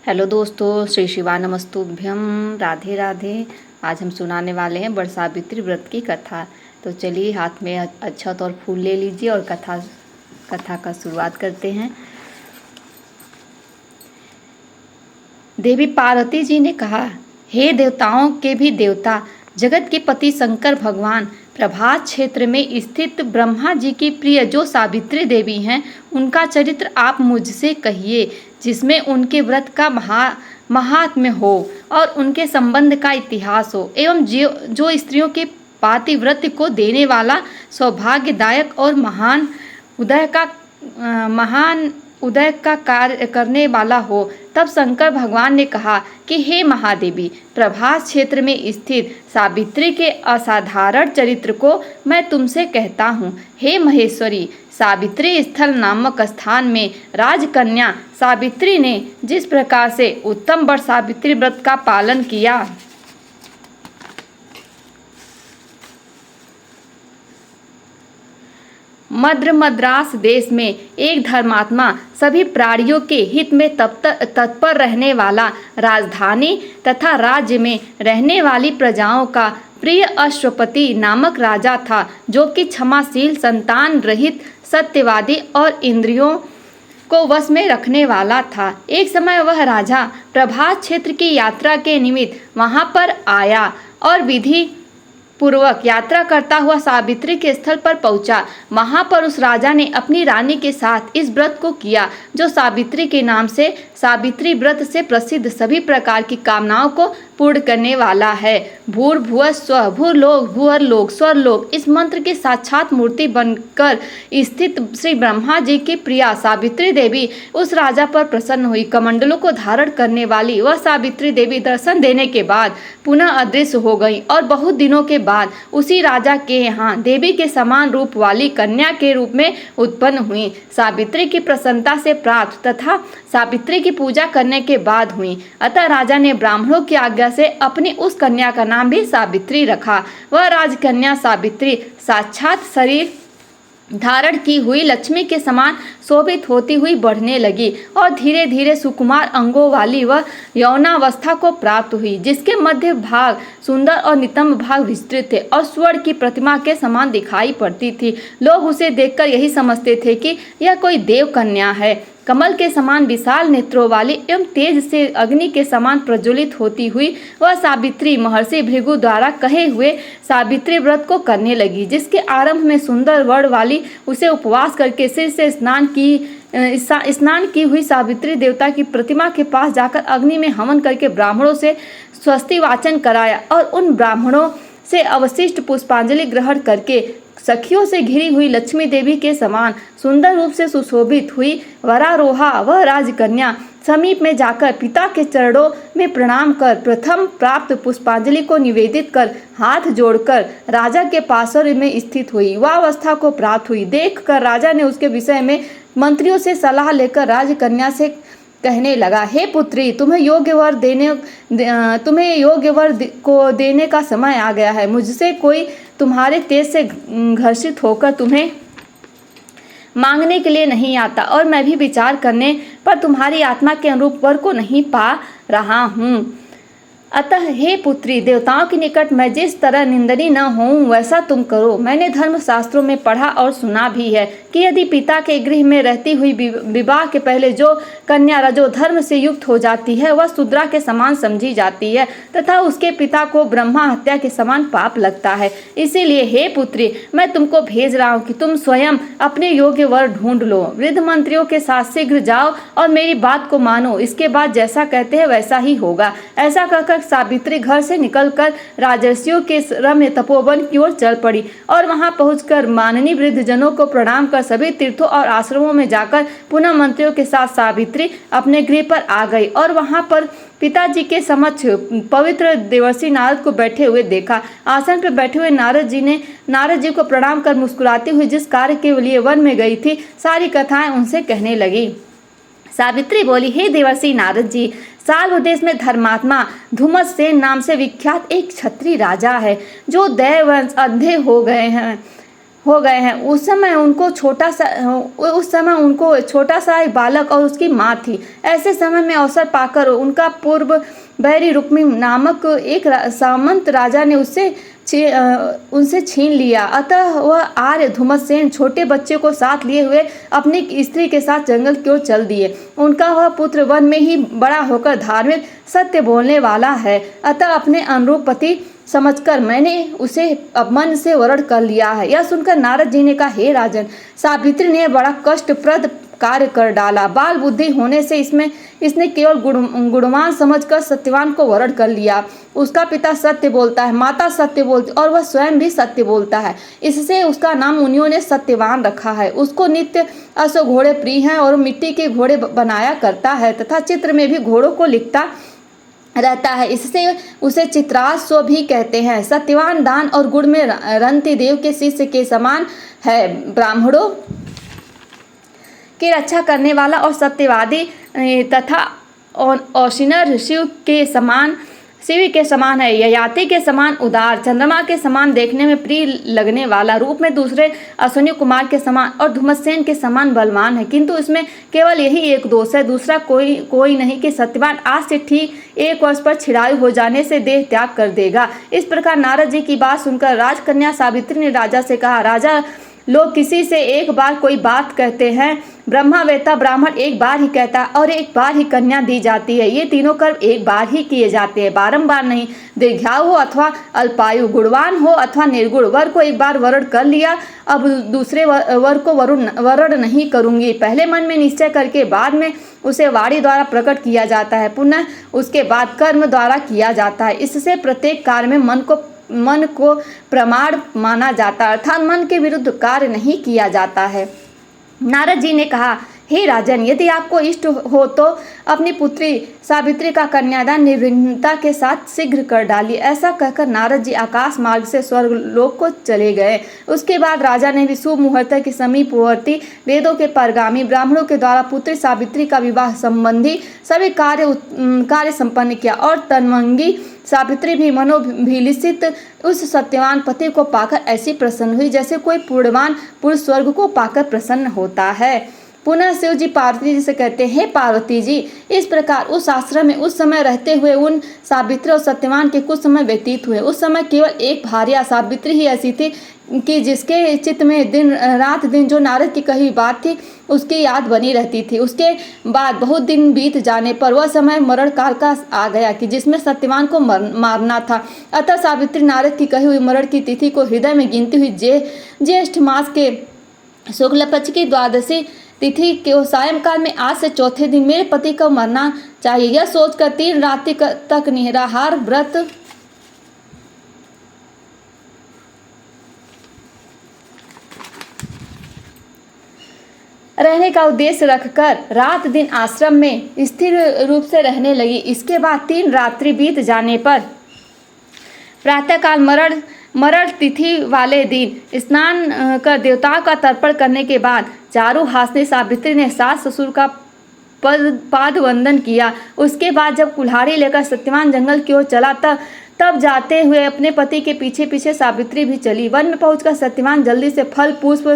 Hello दोस्तों, श्री शिवा नमस्तुभ्यम, राधे राधे। आज हम सुनाने वाले हैं बड़ सावित्री व्रत की कथा। तो चलिए, हाथ में अक्षत और फूल ले लीजिए और कथा का शुरुआत करते हैं। देवी पार्वती जी ने कहा, हे देवताओं के भी देवता, जगत के पति शंकर भगवान, प्रभास क्षेत्र में स्थित ब्रह्मा जी की प्रिय जो सावित्री देवी हैं, उनका चरित्र आप मुझसे कहिए, जिसमें उनके व्रत का महात्म्य हो और उनके संबंध का इतिहास हो, एवं जो स्त्रियों के पातिव्रत को देने वाला सौभाग्यदायक और महान उदय का कार्य करने वाला हो। तब शंकर भगवान ने कहा कि हे महादेवी, प्रभास क्षेत्र में स्थित सावित्री के असाधारण चरित्र को मैं तुमसे कहता हूँ। हे महेश्वरी, सावित्री स्थल नामक स्थान में राजकन्या सावित्री ने जिस प्रकार से उत्तम वर सावित्री व्रत का पालन किया, मद्रास देश में एक धर्मात्मा, सभी प्राणियों के हित में तत्पर रहने वाला, राजधानी तथा राज्य में रहने वाली प्रजाओं का प्रिय अश्वपति नामक राजा था, जो कि क्षमाशील, संतान रहित, सत्यवादी और इंद्रियों को वश में रखने वाला था। एक समय वह राजा प्रभास क्षेत्र की यात्रा के निमित्त वहां पर आया और विधि पूर्वक यात्रा करता हुआ सावित्री के स्थल पर पहुंचा। वहां पर उस राजा ने अपनी रानी के साथ इस व्रत को किया, जो सावित्री के नाम से सावित्री व्रत से प्रसिद्ध सभी प्रकार की कामनाओं को पूर्ण करने वाला है। भूर्भुवः स्वः, भूर्लोक भूअर्लोक स्वर्लोक, इस मंत्र की साक्षात मूर्ति बनकर स्थित श्री ब्रह्मा जी की प्रिया सावित्री देवी उस राजा पर प्रसन्न हुई। कमंडलों को धारण करने वाली वह सावित्री देवी दर्शन देने के बाद पुनः अदृश्य हो गई और बहुत दिनों के बाद उसी राजा के यहाँ देवी के समान रूप वाली कन्या के रूप में उत्पन्न हुई। सावित्री की प्रसन्नता से प्राप्त तथा सावित्री की पूजा करने के बाद हुई। अतः राजा ने ब्राह्मणों की आज्ञा से अपनी उस कन्या का नाम भी सावित्री रखा। वह राजकन्या सावित्री साक्षात शरीर धारण की हुई लक्ष्मी के समान शोभित होती हुई बढ़ने लगी और धीरे धीरे सुकुमार अंगों वाली वह यौनावस्था को प्राप्त हुई, जिसके मध्य भाग सुंदर और नितंब भाग विस्तृत थे और स्वर्ण की प्रतिमा के समान दिखाई पड़ती थी। लोग उसे देखकर यही समझते थे कि यह कोई देव कन्या है। कमल के समान विशाल नेत्रों वाली एवं तेज से अग्नि के समान प्रज्वलित होती हुई वह सावित्री महर्षि भृगु द्वारा कहे हुए सावित्री व्रत को करने लगी, जिसके आरंभ में सुंदर वर्ण वाली उसे उपवास करके सिर से स्नान की हुई सावित्री देवता की प्रतिमा के पास जाकर अग्नि में हवन करके ब्राह्मणों से स्वस्ति वाचन कराया और उन ब्राह्मणों से अवशिष्ट पुष्पांजलि ग्रहण करके सखियों से घिरी हुई लक्ष्मी देवी के समान सुंदर रूप से सुशोभित हुई वरारोहा वह राजकन्या समीप में जाकर पिता के चरणों में प्रणाम कर प्रथम प्राप्त पुष्पांजलि को निवेदित कर हाथ जोड़कर राजा के पार्श्व में स्थित हुई। वह अवस्था को प्राप्त हुई देखकर राजा ने उसके विषय में मंत्रियों से सलाह लेकर राजकन्या से कहने लगा, हे पुत्री, तुम्हें योग्य वर को देने का समय आ गया है। मुझसे कोई तुम्हारे तेज से घर्षित होकर तुम्हें मांगने के लिए नहीं आता और मैं भी विचार करने पर तुम्हारी आत्मा के अनुरूप वर को नहीं पा रहा हूँ। अतः हे पुत्री, देवताओं के निकट मैं जिस तरह निंदनीय न हूँ वैसा तुम करो। मैंने धर्म शास्त्रों में पढ़ा और सुना भी है कि यदि पिता के गृह में रहती हुई विवाह के पहले जो कन्या रजो धर्म से युक्त हो जाती है, वह शूद्रा के समान समझी जाती है तथा उसके पिता को ब्रह्मा हत्या के समान पाप लगता है। इसीलिए हे पुत्री, मैं तुमको भेज रहा हूँ कि तुम स्वयं अपने योग्य वर ढूंढ लो। वृद्ध मंत्रियों के साथ शीघ्र जाओ और मेरी बात को मानो। इसके बाद जैसा कहते हैं वैसा ही होगा। ऐसा कहकर सावित्री घर से निकलकर राजर्षियों के रम्य तपोवन की ओर चल पड़ी और वहां पहुंचकर माननीय वृद्ध जनों को प्रणाम कर सभी तीर्थों और आश्रमों में जाकर पुनः मंत्रियों के साथ सावित्री अपने गृह पर आ गई और वहां पर पिताजी के समक्ष पवित्र देवर्षि नारद को बैठे हुए देखा। आसन पर बैठे हुए नारद जी को प्रणाम कर मुस्कुराती हुई जिस कार्य के लिए वन में गई थी, सारी कथाएं उनसे कहने लगी। सावित्री बोली, हे देवर्षि नारद जी, साल्व देश में धर्मात्मा धूमसेन नाम से विख्यात एक क्षत्रिय राजा है, जो दैववंश अंधे हो गए हैं। उस समय उनको छोटा सा एक बालक और उसकी माँ थी। ऐसे समय में अवसर पाकर उनका पूर्व बैरी रुक्मी नामक एक सामंत राजा ने उनसे छीन लिया। अतः वह आर्य धुम्मसेन छोटे बच्चे को साथ लिए हुए अपनी स्त्री के साथ जंगल की ओर चल दिए। उनका वह पुत्र वन में ही बड़ा होकर धार्मिक सत्य बोलने वाला है, अतः अपने अनुरूप पति समझकर मैंने उसे मन से वरण कर लिया है। यह सुनकर नारद जी ने कहा, हे राजन, सावित्री ने बड़ा कष्टप्रद कार्य कर डाला। बाल बुद्धि होने से इसने केवल गुणवान समझकर सत्यवान को वरण कर लिया। उसका पिता सत्य बोलता है, माता सत्य बोलती और वह स्वयं भी सत्य बोलता है, इससे उसका नाम मुनियों ने सत्यवान रखा है। उसको नित्य अश्व घोड़े प्रिय हैं और मिट्टी के घोड़े बनाया करता है तथा चित्र में भी घोड़ों को लिखता रहता है, इससे उसे चित्राश्व भी कहते हैं। सत्यवान दान और गुण में रंति देव के शिष्य के समान है, ब्राह्मणों की रक्षा करने वाला और सत्यवादी तथा औशिनर शिव के समान है, ययाति के समान उदार, चंद्रमा के समान देखने में प्रिय लगने वाला, रूप में दूसरे अश्विनी कुमार के समान और धुम्मसेन के समान बलवान है। किंतु इसमें केवल यही एक दोष है, दूसरा कोई नहीं कि सत्यवान आज से ठीक 1 वर्ष पर छिड़ायु हो जाने से देह त्याग कर देगा। इस प्रकार नारद जी की बात सुनकर राजकन्या सावित्री ने राजा से कहा, राजा, लोग किसी से एक बार कोई बात कहते हैं, ब्रह्मावेता ब्राह्मण एक बार ही कहता है और एक बार ही कन्या दी जाती है। ये तीनों कर्म एक बार ही किए जाते हैं, बारंबार नहीं। दीर्घायु हो अथवा अल्पायु, गुणवान हो अथवा निर्गुण, वर को एक बार वरण कर लिया, अब दूसरे वर को वरण नहीं करूंगी। पहले मन में निश्चय करके बाद में उसे वाणी द्वारा प्रकट किया जाता है, पुनः उसके बाद कर्म द्वारा किया जाता है। इससे प्रत्येक कार्य में मन को प्रमाण माना जाता है, अर्थात मन के विरुद्ध कार्य नहीं किया जाता है। नारद जी ने कहा, हे राजन, यदि आपको इष्ट हो तो अपनी पुत्री सावित्री का कन्यादान निर्विघ्नता के साथ शीघ्र कर डालिए। ऐसा कहकर नारद जी आकाश मार्ग से स्वर्गलोक को चले गए। उसके बाद राजा ने भी शुभ मुहूर्त के समीपवर्ती वेदों के परगामी ब्राह्मणों के द्वारा पुत्री सावित्री का विवाह संबंधी सभी कार्य संपन्न किया और तन्वंगी सावित्री भी मनोभिलषित उस सत्यवान पति को पाकर ऐसी प्रसन्न हुई जैसे कोई पूर्णवान पुरुष स्वर्ग को पाकर प्रसन्न होता है। पुनः शिव जी पार्वती जी से कहते हैं, हे पार्वती जी, इस प्रकार उस आश्रम में उस समय रहते हुए उन सावित्री और सत्यवान के कुछ समय व्यतीत हुए। उस समय केवल एक भार्या सावित्री ही ऐसी थी कि जिसके चित्त में रात दिन जो नारद की कही बात थी उसकी याद बनी रहती थी। उसके बाद बहुत दिन बीत जाने पर वह समय मरण काल का आ गया कि जिसमें सत्यवान को मारना था। अतः सावित्री नारद की कही हुई मरण की तिथि को हृदय में गिनती हुई ज्येष्ठ मास के शुक्ल पक्ष की द्वादशी तिथि के सायंकाल में आज से चौथे दिन मेरे पति को मरना चाहिए, यह सोचकर 3 रात्रि तक निराहार व्रत रहने का उद्देश्य रखकर रात दिन आश्रम में स्थिर रूप से रहने लगी। इसके बाद 3 रात्रि बीत जाने पर प्रातःकाल मरण तिथि वाले दिन स्नान कर देवताओं का तर्पण करने के बाद चारु हासनी सावित्री ने सास ससुर का पाद वंदन किया। उसके बाद जब कुल्हाड़ी लेकर सत्यवान जंगल की ओर चला तब जाते हुए अपने पति के पीछे पीछे सावित्री भी चली। वन में पहुंचकर सत्यवान जल्दी से फल पुष्प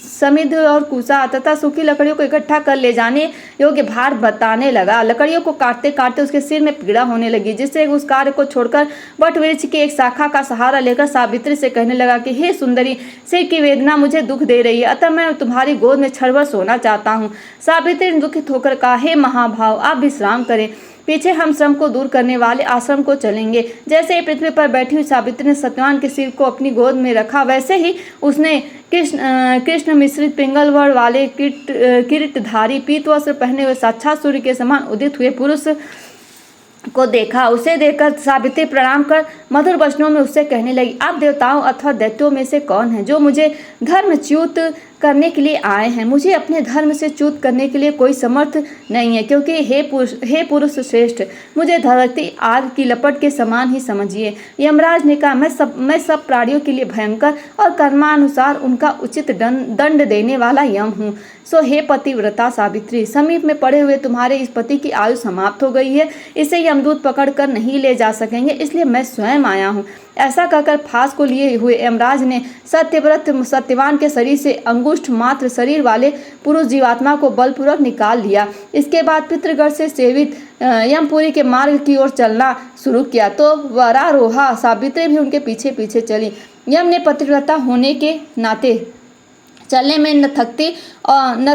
समिध और कुसा तथा सूखी लकड़ियों को इकट्ठा कर ले जाने योग्य भार बताने लगा। लकड़ियों को काटते काटते उसके सिर में पीड़ा होने लगी, जिससे उस कार्य को छोड़कर वट वृक्ष की एक शाखा का सहारा लेकर सावित्री से कहने लगा कि हे सुंदरी, सिर की वेदना मुझे दुख दे रही है, अतः मैं तुम्हारी गोद में क्षण भर सोना चाहता हूँ। सावित्री ने दुखित होकर कहा, हे महाभाव, आप विश्राम करें, पीछे हम श्रम को दूर करने वाले आश्रम को चलेंगे। जैसे ही पृथ्वी पर बैठी हुई सावित्री ने सत्यवान के सिर को अपनी गोद में रखा, वैसे ही उसने कृष्ण मिश्रित पिंगलवर्ण वाले किरीटधारी पीत वस्त्र पहने हुए साक्षात सूर्य के समान उदित हुए पुरुष को देखा। उसे देखकर सावित्री प्रणाम कर मधुर वचनों में उससे कहने लगी, आप देवताओं अथवा दैत्यों में से कौन है जो मुझे धर्मच्युत करने के लिए आए हैं? मुझे अपने धर्म से च्युत करने के लिए कोई समर्थ नहीं है, क्योंकि हे पुरुष श्रेष्ठ, मुझे धरती आग की लपट के समान ही समझिए। यमराज ने कहा, मैं सब प्राणियों के लिए भयंकर और कर्मानुसार उनका उचित दंड देने वाला यम हूँ। सो हे पतिव्रता सावित्री, समीप में पड़े हुए तुम्हारे इस पति की आयु समाप्त हो गई है, इसे यमदूत पकड़ कर नहीं ले जा सकेंगे, इसलिए मैं स्वयं आया हूँ। ऐसा कहकर फांस को लिए हुए यमराज ने सत्यव्रत सत्यवान के शरीर से अंगुष्ठ मात्र शरीर वाले पुरुष जीवात्मा को बलपूर्वक निकाल लिया। इसके बाद पितृगढ़ से सेवित यमपुरी के मार्ग की ओर चलना शुरू किया तो वरारोहा सावित्री भी उनके पीछे पीछे चली। यम ने पतिव्रता होने के नाते चलने में न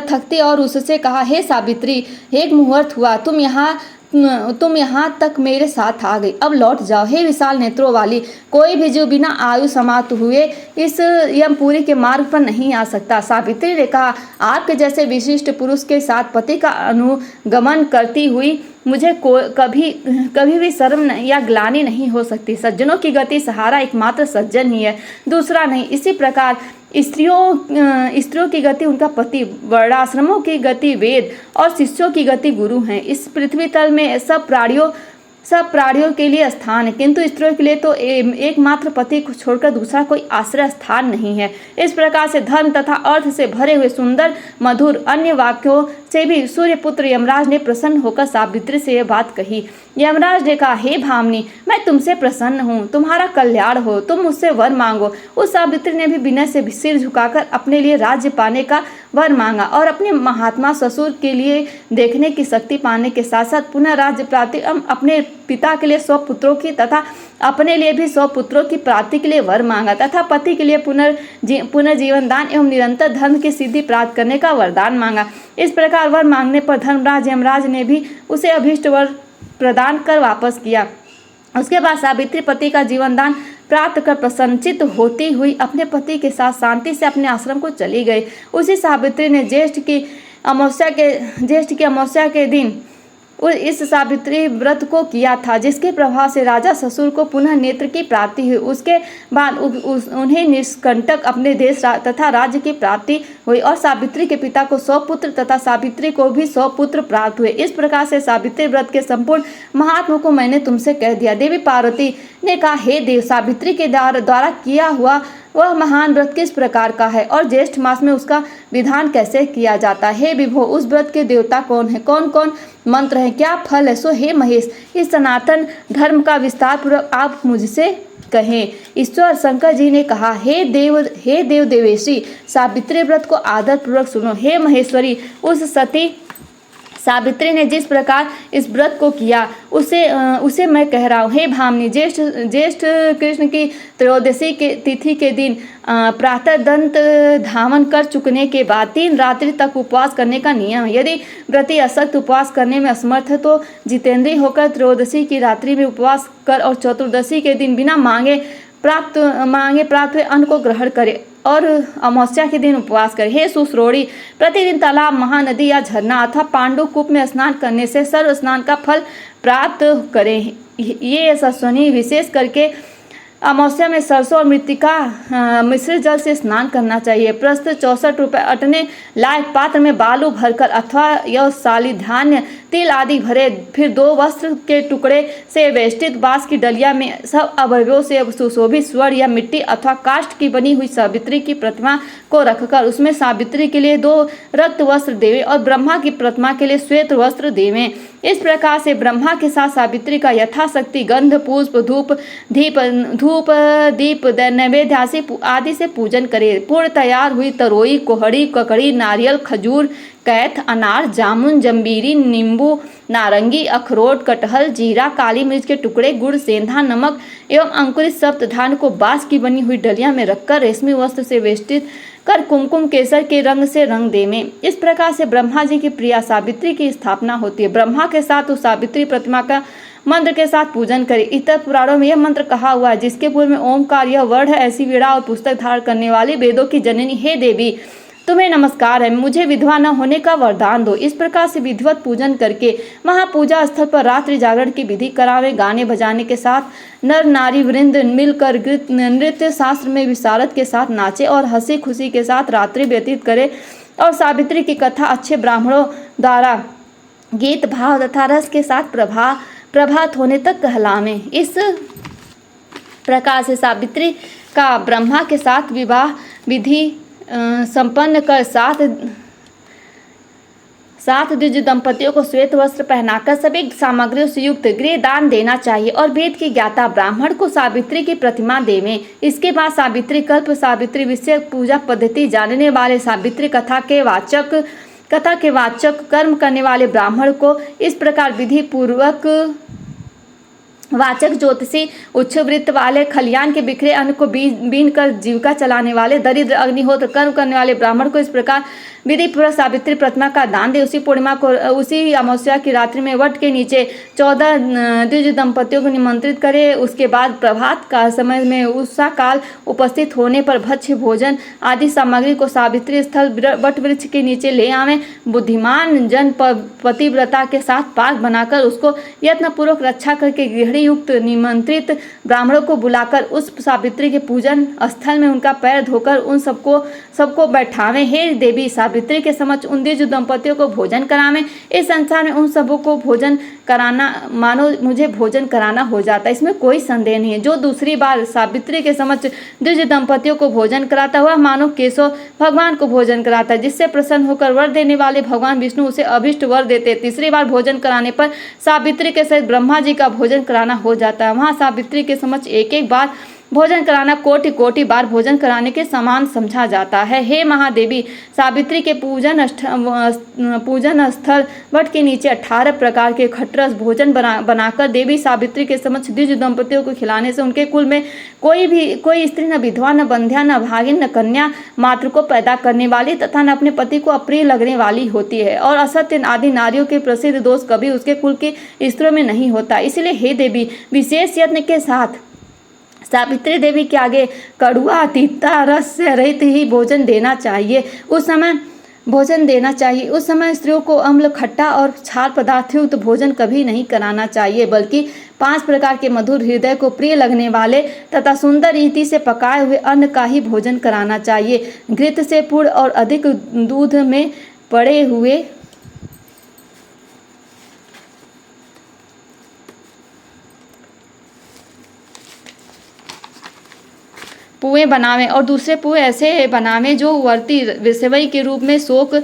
थकती और उससे कहा, हे सावित्री, एक मुहूर्त हुआ, तुम यहाँ तक मेरे साथ आ गई, अब लौट जाओ। हे विशाल नेत्रों वाली, कोई भी जो बिना आयु समाप्त हुए इस यमपुरी के मार्ग पर नहीं आ सकता। सावित्री ने कहा, आपके जैसे विशिष्ट पुरुष के साथ पति का अनुगमन करती हुई मुझे कभी भी शर्म या ग्लानि नहीं हो सकती। सज्जनों की गति सहारा एकमात्र सज्जन ही है, दूसरा नहीं। इसी प्रकार स्त्रियों की गति उनका पति, वर्णाश्रमों की गति वेद और शिष्यों की गति गुरु हैं। इस पृथ्वी तल में सब प्राणियों के लिए स्थान है, किंतु स्त्रियों के लिए तो एकमात्र पति को छोड़कर दूसरा कोई आश्रय स्थान नहीं है। इस प्रकार से धर्म तथा अर्थ से भरे हुए सुंदर मधुर अन्य वाक्यों से भी सूर्यपुत्र यमराज ने प्रसन्न होकर सावित्री से यह बात कही। यमराज ने कहा, हे भामिनी, मैं तुमसे प्रसन्न हूँ, तुम्हारा कल्याण हो, तुम मुझसे वर मांगो। उस सावित्री ने भी विनय से सिर झुकाकर अपने लिए राज्य पाने का वर मांगा और अपने महात्मा ससुर के लिए देखने की शक्ति पाने के साथ साथ पुनः राज्य प्राप्ति, अपने पिता के लिए 100 पुत्रों की तथा अपने लिए भी 100 पुत्रों की प्राप्ति के लिए वर मांगा तथा पति के लिए पुनर्जीवन दान एवं निरंतर धर्म की सिद्धि प्राप्त करने का वरदान मांगा। इस प्रकार वर मांगने पर धर्मराज यमराज ने भी उसे अभीष्ट वर प्रदान कर वापस किया। उसके बाद सावित्री पति का जीवन दान प्राप्त कर प्रसन्नचित होती हुई अपने पति के साथ शांति से अपने आश्रम को चली गई। उसी सावित्री ने ज्येष्ठ की अमावस्या के दिन इस सावित्री व्रत को किया था, जिसके प्रभाव से राजा ससुर को पुनः नेत्र की प्राप्ति हुई। उसके बाद उन्हें निष्कंटक अपने देश तथा राज्य की प्राप्ति हुई और सावित्री के पिता को 100 पुत्र तथा सावित्री को भी 100 पुत्र प्राप्त हुए। इस प्रकार से सावित्री व्रत के संपूर्ण महात्मा को मैंने तुमसे कह दिया। देवी पार्वती ने कहा, हे देव, सावित्री के द्वारा किया हुआ वह महान व्रत किस प्रकार का है और ज्येष्ठ मास में उसका विधान कैसे किया जाता है? हे विभो, उस व्रत के देवता कौन है, कौन कौन मंत्र है, क्या फल है? सो हे महेश, इस सनातन धर्म का विस्तार पूर्वक आप मुझसे कहें। ईश्वर शंकर जी ने कहा, हे देव देवेशी, सावित्री व्रत को आदर पूर्वक सुनो। हे महेश्वरी, उस सती सावित्री ने जिस प्रकार इस व्रत को किया उसे मैं कह रहा हूँ। हे भामिनी, ज्येष्ठ कृष्ण की त्रयोदशी के तिथि के दिन प्रातः दंत धावन कर चुकने के बाद 3 रात्रि तक उपवास करने का नियम है। यदि व्रती असक्त उपवास करने में असमर्थ है तो जितेंद्रिय होकर त्रयोदशी की रात्रि में उपवास कर और चतुर्दशी के दिन बिना मांगे प्राप्त हुए अन्न को ग्रहण करे और अमावस्या के दिन उपवास करे। हे सुश्रोणी, प्रतिदिन तालाब, महानदी या झरना अथवा पांडु कूप में स्नान करने से सर्व स्नान का फल प्राप्त करें। ये सस्वनी विशेष करके अमावस्या में सरसों और मृतिका मिश्रित जल से स्नान करना चाहिए। प्रस्थ 64 रुपये अटने लायक पात्र में बालू भरकर अथवा यह साली धान्य तिल आदि भरे, फिर 2 वस्त्र के टुकड़े से वेष्टित बांस की डलिया में सब अवयवों से सुशोभित स्वर्ण या मिट्टी अथवा काष्ठ की बनी हुई सावित्री की प्रतिमा को रखकर उसमें सावित्री के लिए 2 रक्त वस्त्र देवें और ब्रह्मा की प्रतिमा के लिए श्वेत वस्त्र देवें। इस प्रकार से ब्रह्मा के साथ सावित्री का यथाशक्ति गंध, पुष्प, धूप दीप नैवेद्य आदि से पूजन करें। पूर्ण तैयार हुई तरोई, कोहड़ी, ककड़ी, नारियल, खजूर, कैथ, अनार, जामुन, जंबीरी, नींबू, नारंगी, अखरोट, कटहल, जीरा, काली मिर्च के टुकड़े, गुड़, सेंधा, नमक एवं अंकुरित सप्तधान्य को बांस की बनी हुई डलिया में रखकर रेशमी वस्त्र से वेष्टित कर कुमकुम केसर के रंग से रंग देवें। इस प्रकार से ब्रह्मा जी की प्रिया सावित्री की स्थापना होती है। ब्रह्मा के साथ उस सावित्री प्रतिमा का मंत्र के साथ पूजन करें। इतर पुराणों में यह मंत्र कहा हुआ है, जिसके पूर्व में ओमकार यह वर्ण है, ऐसी वीणा और पुस्तक धारण करने वाली वेदों की जननी, हे देवी, तुम्हें नमस्कार है, मुझे विधवा न होने का वरदान दो। इस प्रकार से विधिवत पूजन करके महापूजा स्थल पर रात्रि जागरण की विधि करावे। गाने बजाने के साथ नर नारी वृंद मिलकर नृत्य शास्त्र में विशारद के साथ नाचे और हंसी खुशी के साथ रात्रि व्यतीत करे और सावित्री की कथा अच्छे ब्राह्मणों द्वारा गीत भाव तथा रस के साथ प्रभात होने तक कहलावें। इस प्रकार से सावित्री का ब्रह्मा के साथ विवाह विधि संपन्न कर साथ द्विज दंपतियों को श्वेत वस्त्र पहनाकर सभी सामग्रियों से युक्त गृह दान देना चाहिए और वेद की ज्ञाता ब्राह्मण को सावित्री की प्रतिमा देवें। इसके बाद सावित्री कल्प, सावित्री विषय पूजा पद्धति जानने वाले, सावित्री कथा के वाचक कर्म करने वाले ब्राह्मण को इस प्रकार विधि पूर्वक वाचक, ज्योतिषी, उच्छवृत्त वाले, खलियान के बिखरे अन्न को बीन कर जीविका चलाने वाले, दरिद्र, अग्निहोत्र कर्म करने वाले ब्राह्मण को इस प्रकार विधि पूर्वक सावित्री प्रतिमा का दान दे। उसी अमावस्या की रात्रि में वट के नीचे 14 द्विज दंपतियों को निमंत्रित करे। उसके बाद प्रभात का समय में उषा काल उपस्थित होने पर भक्ष्य भोजन आदि सामग्री को सावित्री स्थल वट वृक्ष के नीचे ले आवें। बुद्धिमान जन पतिव्रता के साथ पाक बनाकर उसको यत्नपूर्वक रक्षा करके गृहिणी युक्त निमंत्रित ब्राह्मणों को बुलाकर उस सावित्री के पूजन स्थल में उनका पैर धोकर उन सबको बैठावें। हे देवी, सावित्री के समक्ष उन द्विज दंपतियों को भोजन करावें। इस संसार में उन सबों को भोजन कराना मानो मुझे भोजन कराना हो जाता है, इसमें कोई संदेह नहीं है। जो दूसरी बार सावित्री के समक्ष द्विज दंपतियों को भोजन कराता हुआ मानो केशव भगवान को भोजन कराता है, जिससे प्रसन्न होकर वर देने वाले भगवान विष्णु उसे अभिष्ट वर देते। तीसरी बार भोजन कराने पर सावित्री के सहित ब्रह्मा जी का भोजन कराना हो जाता है। वहाँ सावित्री के समक्ष एक बार भोजन कराना कोटि कोटि बार भोजन कराने के समान समझा जाता है। हे महादेवी, सावित्री के पूजन स्थल वट के नीचे 18 प्रकार के खटरस भोजन बनाकर देवी सावित्री के समक्ष द्विज दंपतियों को खिलाने से उनके कुल में कोई स्त्री न विधवा, न बंध्या, न भागिन, न कन्या मात्र को पैदा करने वाली तथा न अपने पति को अप्रिय लगने वाली होती है। और असत्य आदि नारियों के प्रसिद्ध दोष कभी उसके कुल की स्त्रियों में नहीं होता। इसलिए हे देवी, विशेष यत्न के साथ सावित्री देवी के आगे कड़ुआ, तीता, रस से रहित ही भोजन देना चाहिए। उस समय स्त्रियों को अम्ल, खट्टा और क्षार पदार्थ युक्त भोजन कभी नहीं कराना चाहिए, बल्कि 5 प्रकार के मधुर, हृदय को प्रिय लगने वाले तथा सुंदर रीति से पकाए हुए अन्न का ही भोजन कराना चाहिए। घृत से पूर्ण और अधिक दूध में पड़े हुए पुए बनावें और दूसरे पुए ऐसे बनावें जो वर्ती सेवई के रूप में शोक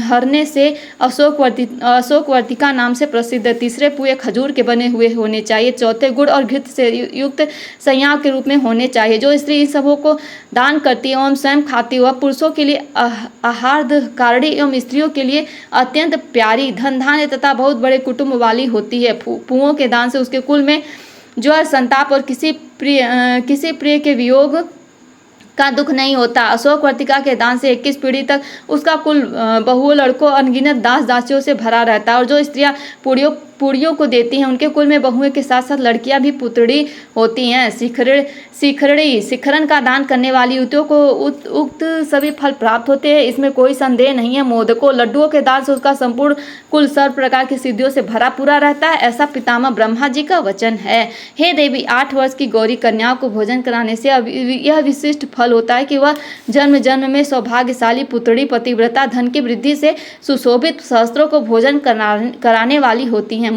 हरने से अशोकवर्तिका नाम से प्रसिद्ध है। तीसरे पुए खजूर के बने हुए होने चाहिए। चौथे गुड़ और घृत से युक्त संयाव के रूप में होने चाहिए। जो स्त्री इन सबों को दान करती है एवं स्वयं खाती हुआ पुरुषों के लिए आहार्द कारणी एवं स्त्रियों के लिए अत्यंत प्यारी, धन धान्य तथा बहुत बड़े कुटुंब वाली होती है। पुओं के दान से उसके कुल में ज्वर, संताप और किसी प्रिय के वियोग का दुख नहीं होता। अशोकवर्तिका के दान से 21 पीढ़ी तक उसका कुल बहुओं, लड़कों, अनगिनत दास दासियों से भरा रहता है। और जो स्त्रियां पुड़ियों को देती हैं उनके कुल में बहुओं के साथ साथ लड़कियां भी पुत्री होती हैं। शिखरण का दान करने वाली युवतियों को उक्त सभी फल प्राप्त होते हैं, इसमें कोई संदेह नहीं है। मोदकों, लड्डुओं के दान से उसका संपूर्ण कुल सर्व प्रकार की सिद्धियों से भरा पूरा रहता है, ऐसा पितामह ब्रह्मा जी का वचन है। हे देवी, 8 वर्ष की गौरी कन्याओं को भोजन कराने से यह विशिष्ट फल होता है कि वह जन्म जन्म में सौभाग्यशाली पुत्री, पतिव्रता, धन की वृद्धि से सुशोभित सहस्त्रों को भोजन कराने वाली होती हैं।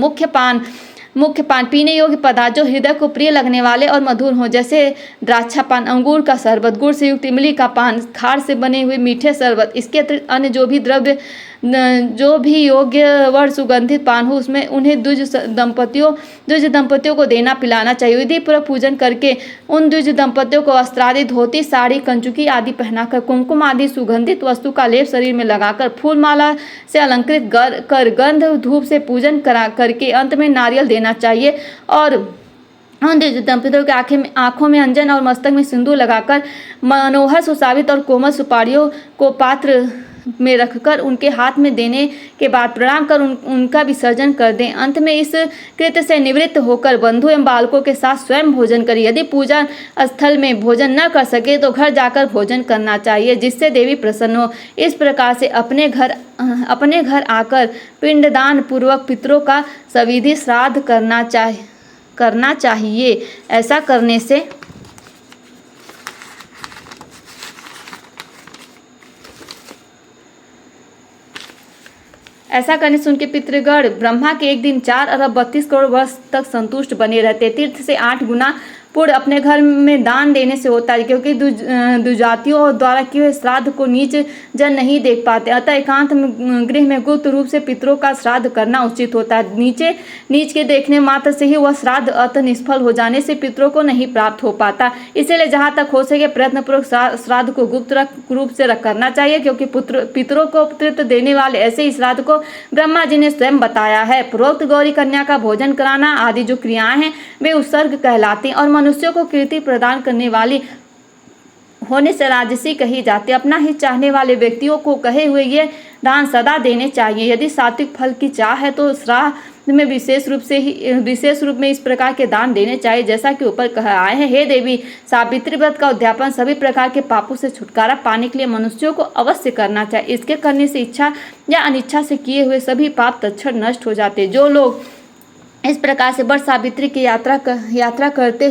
मुख्य पान पीने योग्य पदार्थ जो हृदय को प्रिय लगने वाले और मधुर हों, जैसे द्राक्षा पान, अंगूर का शरबत, गुड़ से युक्त इमली का पान, खार से बने हुए मीठे शरबत। इसके अतिरिक्त अन्य जो भी योग्य व सुगंधित पान हो उसमें उन्हें द्विज दंपतियों को देना पिलाना चाहिए। विधि पूर्वक पूजन करके उन द्विज दंपतियों को वस्त्रादि, धोती, साड़ी, कंचुकी आदि पहनाकर कुमकुम आदि सुगंधित वस्तु का लेप शरीर में लगाकर फूल माला से अलंकृत कर गंध धूप से पूजन करके अंत में नारियल देना चाहिए। और उन द्विज दंपतियों के आंखों में अंजन और मस्तक में सिंदूर लगाकर मनोहर, सुशोभित और कोमल सुपारियों को पात्र में रखकर उनके हाथ में देने के बाद प्रणाम कर उनका विसर्जन कर दें। अंत में इस कृत्य से निवृत्त होकर बंधु एवं बालकों के साथ स्वयं भोजन करें। यदि पूजा स्थल में भोजन न कर सके तो घर जाकर भोजन करना चाहिए, जिससे देवी प्रसन्न हो। इस प्रकार से अपने घर आकर पिंडदान पूर्वक पितरों का सविधि श्राद्ध करना चाहिए। ऐसा करने से उनके पितृगण ब्रह्मा के एक दिन 4 अरब 32 करोड़ वर्ष तक संतुष्ट बने रहते। तीर्थ से 8 गुना पूर्ण अपने घर में दान देने से होता है, क्योंकि दुजातियों द्वारा किए हुए श्राद्ध को नीच जन नहीं देख पाते। अतः एकांत गृह में गुप्त रूप से पितरों का श्राद्ध करना उचित होता है। नीच के देखने मात्र से ही वह श्राद्ध अतः निष्फल हो जाने से पितरों को नहीं प्राप्त हो पाता। इसलिए जहाँ तक हो सके प्रयत्नपूर्वक श्राद्ध को गुप्त रूप से करना चाहिए, क्योंकि पितरों को तृप्त देने वाले ऐसे ही श्राद्ध को ब्रह्मा जी ने स्वयं बताया है। पूर्वोक्त गौरी कन्या का भोजन कराना आदि जो क्रियाएं हैं वे उत्सर्ग कहलाती और मनुष्यों को कीर्ति प्रदान करने वाली होने से राजसी कही जाती। अपना ही चाहने वाले व्यक्तियों को कहे हुए ये दान सदा देने चाहिए। यदि सात्विक फल की चाह है तो श्राद्ध में विशेष रूप में इस प्रकार के दान देने चाहिए, जैसा कि ऊपर कहा आए हैं। हे देवी, सावित्री व्रत का उद्यापन सभी प्रकार के पापों से छुटकारा पाने के लिए मनुष्यों को अवश्य करना चाहिए। इसके करने से इच्छा या अनिच्छा से किए हुए सभी पाप तत्क्षण नष्ट हो जाते। जो लोग इस प्रकार से व्रत सावित्री की यात्रा करते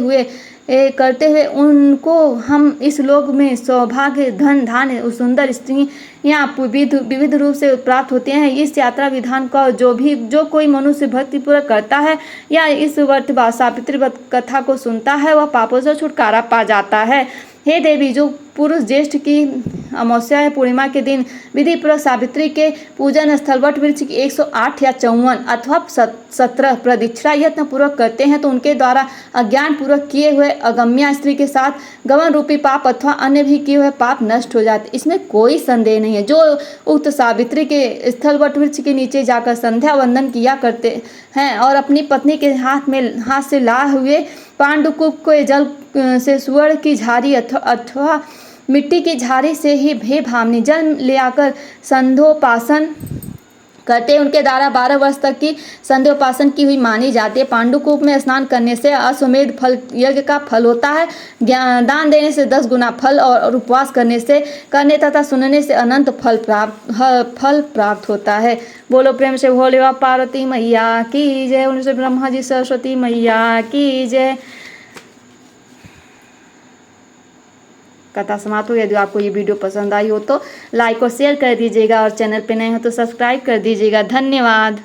हुए उनको हम इस लोक में सौभाग्य, धन धान्य, सुंदर स्त्रियां विविध रूप से प्राप्त होते हैं। इस यात्रा विधान का जो कोई मनुष्य भक्तिपूर्वक करता है या इस व्रत सावित्री व्रत कथा को सुनता है वह पापों से छुटकारा पा जाता है। हे देवी, जो पुरुष ज्येष्ठ की अमावस्या या पूर्णिमा के दिन विधि पूर्वक सावित्री के पूजन स्थल वट वृक्ष की 108 या 54 अथवा 17 प्रदक्षिणा यत्न पूर्वक करते हैं तो उनके द्वारा अज्ञान पूर्वक किए हुए अगम्या स्त्री के साथ गमन रूपी पाप अथवा अन्य भी किए हुए पाप नष्ट हो जाते। इसमें कोई संदेह नहीं है। जो उक्त सावित्री के स्थल वट वृक्ष के नीचे जाकर संध्या वंदन किया करते हैं और अपनी पत्नी के हाथ से लाए हुए पांडुकूप को जल से सुवर्ण की झारी अथवा मिट्टी की झारी से ही भावनी जल ले आकर संध्योपासन करते हैं, उनके द्वारा 12 वर्ष तक की संध्योपासन की हुई मानी जाती है। पांडुकूप में स्नान करने से अश्वमेध फल यज्ञ का फल होता है। दान देने से 10 गुना फल और उपवास करने तथा सुनने से अनंत फल प्राप्त होता है। बोलो प्रेम से भोले बाबा पार्वती मैया की जय। उनसे ब्रह्मा जी सरस्वती मैया की जय। कथा समाप्त हो। यदि आपको ये वीडियो पसंद आई हो तो लाइक और शेयर कर दीजिएगा और चैनल पे नए हो तो सब्सक्राइब कर दीजिएगा। धन्यवाद।